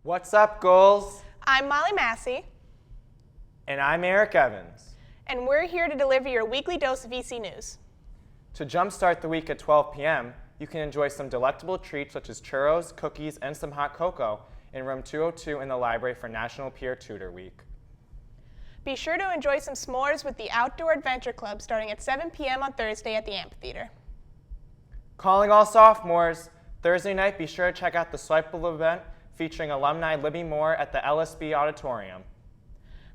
What's up, Goals? I'm Molly Massey, And I'm Eric Evans. and we're here to deliver your weekly dose of EC News. To jumpstart the week at 12 p.m., you can enjoy some delectable treats such as churros, cookies, and some hot cocoa in room 202 in the library for National Peer Tutor Week. Be sure to enjoy some s'mores with the Outdoor Adventure Club starting at 7 p.m. on Thursday at the amphitheater. Calling all sophomores, Thursday night be sure to check out the Swipeable event featuring alumni Libby Moore at the LSB Auditorium.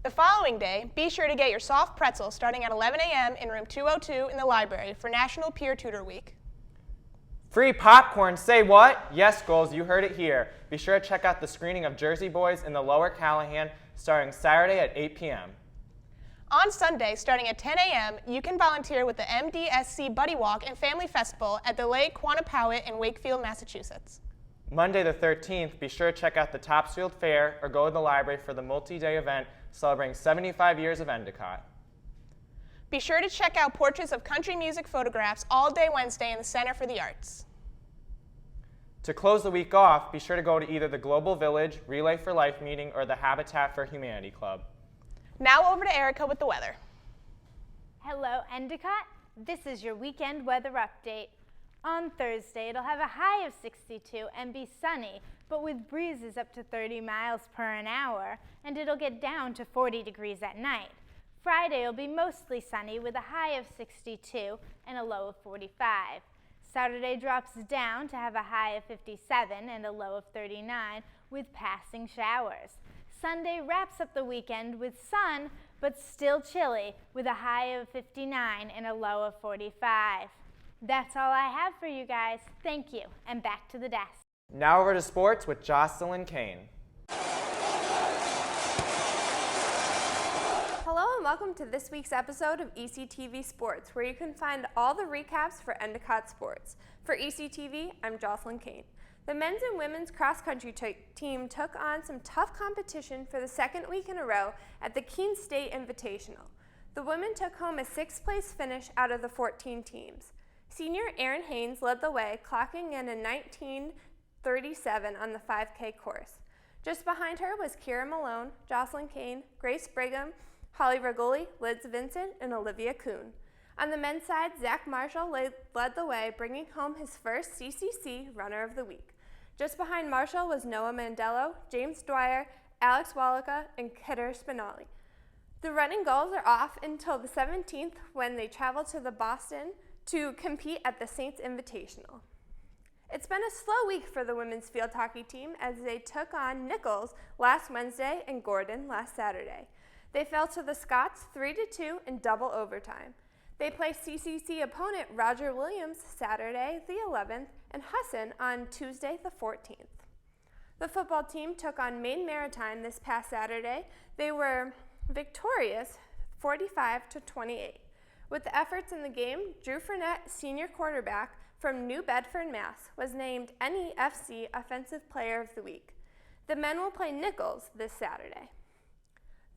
The following day, be sure to get your soft pretzel starting at 11 a.m. in room 202 in the library for National Peer Tutor Week. Free popcorn, say what? Yes, Goals, you heard it here. Be sure to check out the screening of Jersey Boys in the Lower Callahan starting Saturday at 8 p.m. On Sunday, starting at 10 a.m., you can volunteer with the MDSC Buddy Walk and Family Festival at the Lake Quannapowitt in Wakefield, Massachusetts. Monday the 13th, be sure to check out the Topsfield Fair or go to the library for the multi-day event celebrating 75 years of Endicott. Be sure to check out portraits of country music photographs all day Wednesday in the Center for the Arts. To close the week off, be sure to go to either the Global Village, Relay for Life meeting, or the Habitat for Humanity Club. Now over to Erica with the weather. Hello, Endicott. This is your weekend weather update. On Thursday, it'll have a high of 62 and be sunny, but with breezes up to 30 miles per hour, and it'll get down to 40 degrees at night. Friday will be mostly sunny with a high of 62 and a low of 45. Saturday drops down to have a high of 57 and a low of 39 with passing showers. Sunday wraps up the weekend with sun, but still chilly with a high of 59 and a low of 45. That's all I have for you guys. Thank you, and back to the desk. Now over to sports with Jocelyn Kane. Hello and welcome to this week's episode of ECTV Sports, where you can find all the recaps for Endicott sports. For ECTV, I'm Jocelyn Kane. The men's and women's cross-country team took on some tough competition for the second week in a row at the Keene State Invitational. The women took home a sixth place finish out of the 14 teams. Senior Erin Haynes led the way, clocking in a 19:37 on the 5K course. Just behind her was Kira Malone, Jocelyn Kane, Grace Brigham, Holly Regoli, Liz Vincent, and Olivia Kuhn. On the men's side, Zach Marshall led the way, bringing home his first CCC Runner of the Week. Just behind Marshall was Noah Mandello, James Dwyer, Alex Wallaka, and Kidder Spinelli. The running goals are off until the 17th when they travel to Boston to compete at the Saints Invitational. It's been a slow week for the women's field hockey team as they took on Nichols last Wednesday and Gordon last Saturday. They fell to the Scots 3-2 in double overtime. They play CCC opponent Roger Williams Saturday the 11th and Husson on Tuesday the 14th. The football team took on Maine Maritime this past Saturday. They were victorious 45-28. With the efforts in the game, Drew Fournette, senior quarterback from New Bedford, Mass., was named NEFC Offensive Player of the Week. The men will play Nichols this Saturday.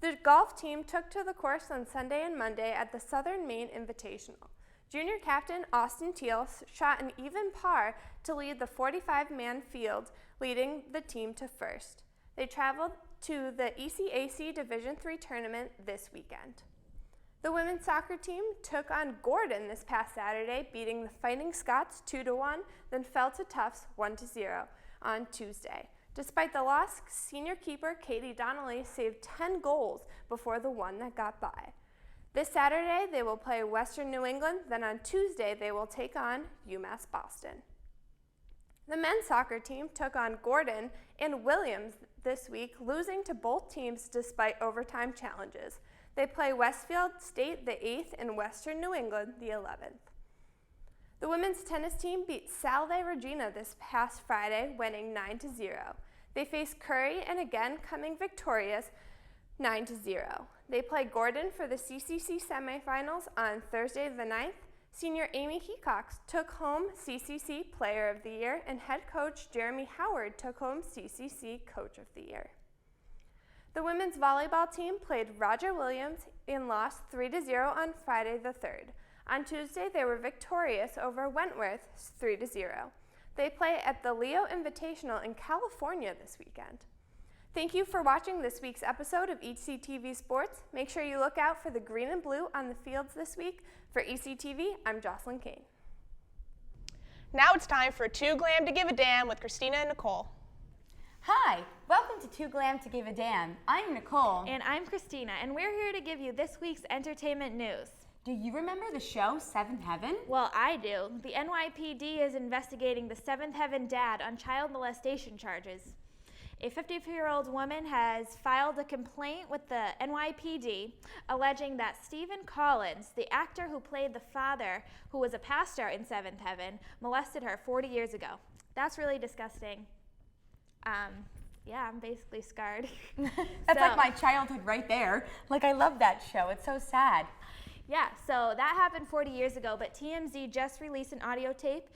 The golf team took to the course on Sunday and Monday at the Southern Maine Invitational. Junior captain Austin Teal shot an even par to lead the 45-man field, leading the team to first. They traveled to the ECAC Division III tournament this weekend. The women's soccer team took on Gordon this past Saturday, beating the Fighting Scots 2-1, then fell to Tufts 1-0 on Tuesday. Despite the loss, senior keeper Katie Donnelly saved 10 goals before the one that got by. This Saturday, they will play Western New England, then on Tuesday, they will take on UMass Boston. The men's soccer team took on Gordon and Williams this week, losing to both teams despite overtime challenges. They play Westfield State the 8th and Western New England the 11th. The women's tennis team beat Salve Regina this past Friday, winning 9-0. They faced Curry and again coming victorious 9-0. They play Gordon for the CCC semifinals on Thursday the 9th. Senior Amy Hecox took home CCC Player of the Year, and head coach Jeremy Howard took home CCC Coach of the Year. The women's volleyball team played Roger Williams and lost 3-0 on Friday the 3rd. On Tuesday, they were victorious over Wentworth 3-0. They play at the Leo Invitational in California this weekend. Thank you for watching this week's episode of ECTV Sports. Make sure you look out for the green and blue on the fields this week. For ECTV, I'm Jocelyn Kane. Now it's time for Too Glam to Give a Damn with Christina and Nicole. Hi, welcome to Too Glam to Give a Damn. I'm Nicole. And I'm Christina, and we're here to give you this week's entertainment news. Do you remember the show Seventh Heaven? Well, I do. The NYPD is investigating the Seventh Heaven dad on child molestation charges. A 54-year-old woman has filed a complaint with the NYPD alleging that Stephen Collins, the actor who played the father who was a pastor in Seventh Heaven, molested her 40 years ago. That's really disgusting. Yeah, I'm basically scarred. That's like my childhood right there. Like, I love that show. It's so sad. Yeah, so that happened 40 years ago, but TMZ just released an audio tape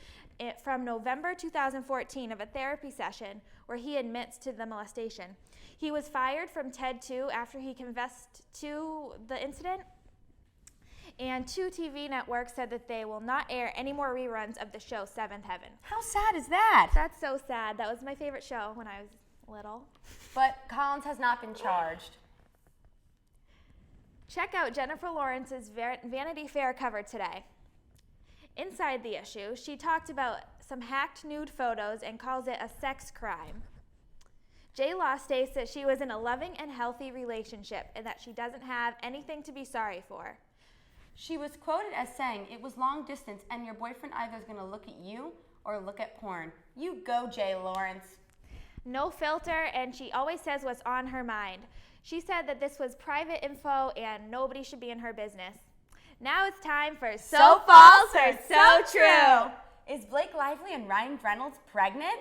from November 2014 of a therapy session where he admits to the molestation. He was fired from TED 2 after he confessed to the incident, and 2 TV networks said that they will not air any more reruns of the show Seventh Heaven. How sad is that? That's so sad. That was my favorite show when I was little. But Collins has not been charged. Check out Jennifer Lawrence's Vanity Fair cover today. Inside the issue, she talked about some hacked nude photos and calls it a sex crime. J-Law states that she was in a loving and healthy relationship and that she doesn't have anything to be sorry for. She was quoted as saying, "It was long distance and your boyfriend either is going to look at you or look at porn. You go, Jay Lawrence." No filter, and she always says what's on her mind. She said that this was private info and nobody should be in her business. Now it's time for So False or So True. Is Blake Lively and Ryan Reynolds pregnant?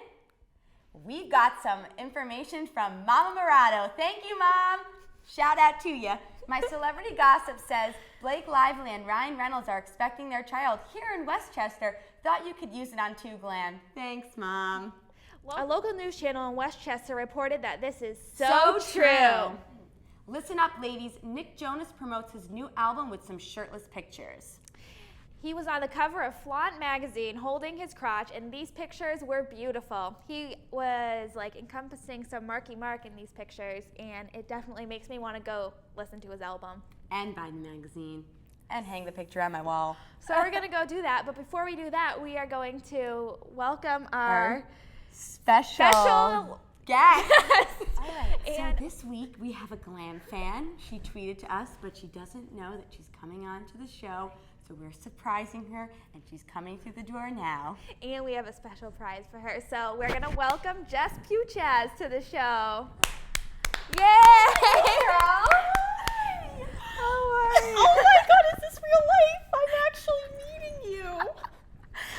We've got some information from Mama Murado. Thank you, Mom. Shout out to you. My celebrity gossip says Blake Lively and Ryan Reynolds are expecting their child here in Westchester. Thought you could use it on Too Glam. Thanks, Mom. A local news channel in Westchester reported that this is so true. Listen up, ladies. Nick Jonas promotes his new album with some shirtless pictures. He was on the cover of Flaunt magazine holding his crotch, and these pictures were beautiful. He was like encompassing some Marky Mark in these pictures, and it definitely makes me want to go listen to his album. And buy the magazine. And hang the picture on my wall. So we're going to go do that, but before we do that, we are going to welcome our special guest. All right, And so this week we have a glam fan. She tweeted to us, but she doesn't know that she's coming on to the show. So we're surprising her, and she's coming through the door now. And we have a special prize for her. So we're going to welcome Jess Puchaz to the show. Yay! Hey, girl. How are you? Oh my god, is this real life? I'm actually meeting you.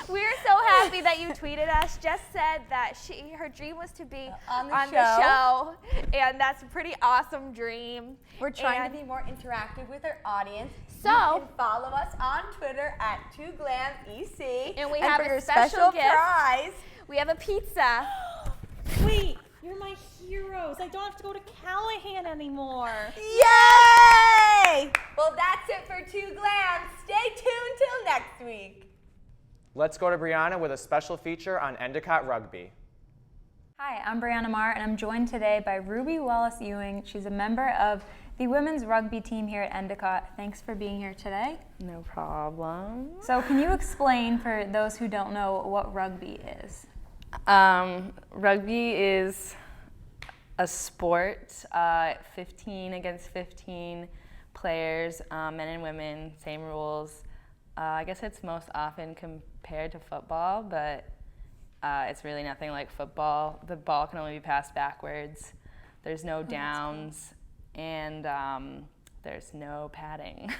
We're so happy that you tweeted us. Jess said that her dream was to be On the the show, and that's a pretty awesome dream. We're trying And to be more interactive with our audience. So- you can follow us on Twitter at 2GlamEC. And we have for a your special gift. prize. We have a pizza. Wait, you're my heroes. I don't have to go to Callahan anymore. Yay! Well, that's it for 2 Glam. Stay tuned till next week. Let's go to Brianna with a special feature on Endicott rugby. Hi, I'm Brianna Marr, and I'm joined today by Ruby Wallace-Ewing. She's a member of the women's rugby team here at Endicott. Thanks for being here today. No problem. So can you explain, for those who don't know, what rugby is? Rugby is a sport, 15 against 15 players, men and women, same rules. I guess it's most often compared to football, but it's really nothing like football. The ball can only be passed backwards. There's no downs, and there's no padding.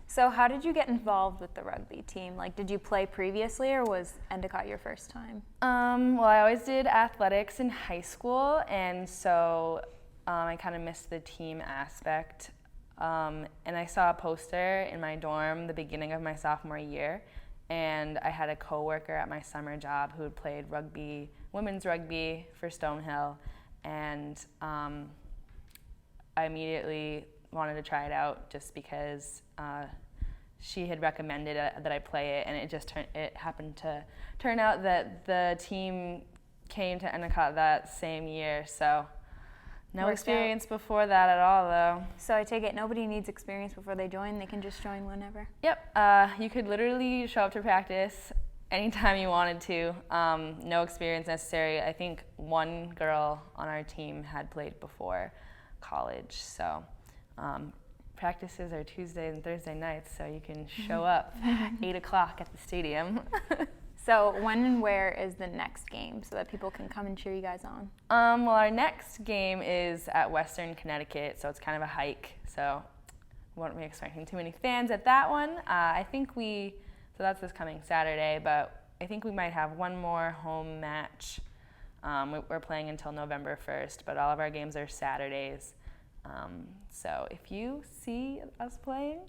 So how did you get involved with the rugby team? Like, did you play previously, or was Endicott your first time? Well, I always did athletics in high school, and so I kind of missed the team aspect. And I saw a poster in my dorm the beginning of my sophomore year, and I had a coworker at my summer job who had played rugby, women's rugby for Stonehill, and I immediately wanted to try it out just because she had recommended that I play it, and it happened to turn out that the team came to Endicott that same year, so no Worked experience before that at all, though. So I take it nobody needs experience before they join. They can just join whenever. Yep, you could literally show up to practice anytime you wanted to. No experience necessary. I think one girl on our team had played before college, so practices are Tuesday and Thursday nights, so you can show up 8 o'clock at the stadium. So when and where is the next game so that people can come and cheer you guys on? Well, our next game is at Western Connecticut, so it's kind of a hike, so won't be expecting too many fans at that one. So that's this coming Saturday, but I think we might have one more home match. We're playing until November 1st, but all of our games are Saturdays. So if you see us playing,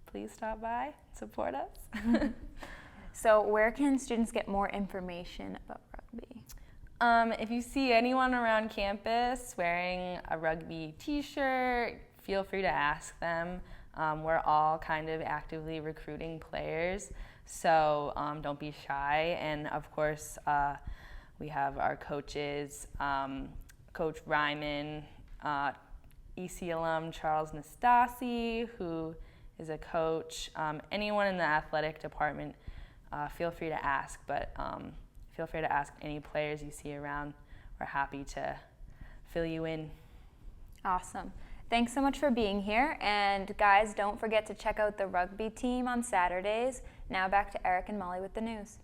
please stop by, support us. So where can students get more information about rugby? If you see anyone around campus wearing a rugby t-shirt, feel free to ask them. We're all kind of actively recruiting players, so don't be shy. And of course, we have our coaches, Coach Ryman, EC alum Charles Nastasi, who is a coach. Anyone in the athletic department, feel free to ask, but feel free to ask any players you see around. We're happy to fill you in. Awesome. Thanks so much for being here. And guys, don't forget to check out the rugby team on Saturdays. Now back to Eric and Molly with the news.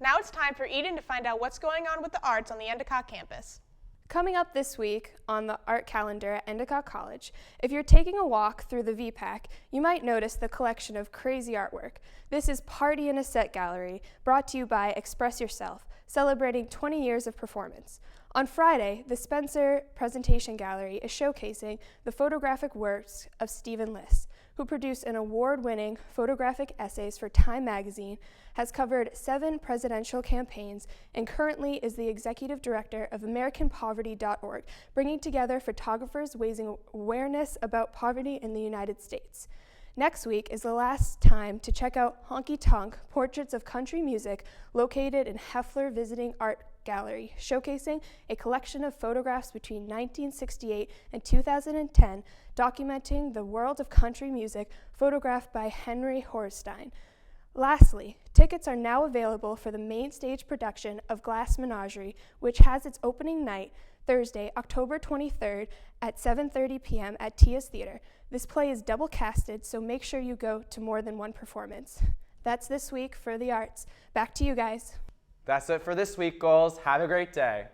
Now it's time for Eden to find out what's going on with the arts on the Endicott campus. Coming up this week on the art calendar at Endicott College, if you're taking a walk through the VPAC, you might notice the collection of crazy artwork. This is Party in a Set Gallery, brought to you by Express Yourself, celebrating 20 years of performance. On Friday, the Spencer Presentation Gallery is showcasing the photographic works of Stephen Liss, who produced an award-winning photographic essays for Time magazine, has covered 7 presidential campaigns, and currently is the executive director of AmericanPoverty.org, bringing together photographers raising awareness about poverty in the United States. Next week is the last time to check out Honky Tonk Portraits of Country Music, located in Heffler Visiting Art Gallery, showcasing a collection of photographs between 1968 and 2010, documenting the world of country music, photographed by Henry Horstein. Lastly, tickets are now available for the main stage production of Glass Menagerie, which has its opening night Thursday, October 23rd at 7:30 p.m. at Tia's Theater. This play is double casted, so make sure you go to more than one performance. That's this week for the arts. Back to you guys. That's it for this week, goals. Have a great day.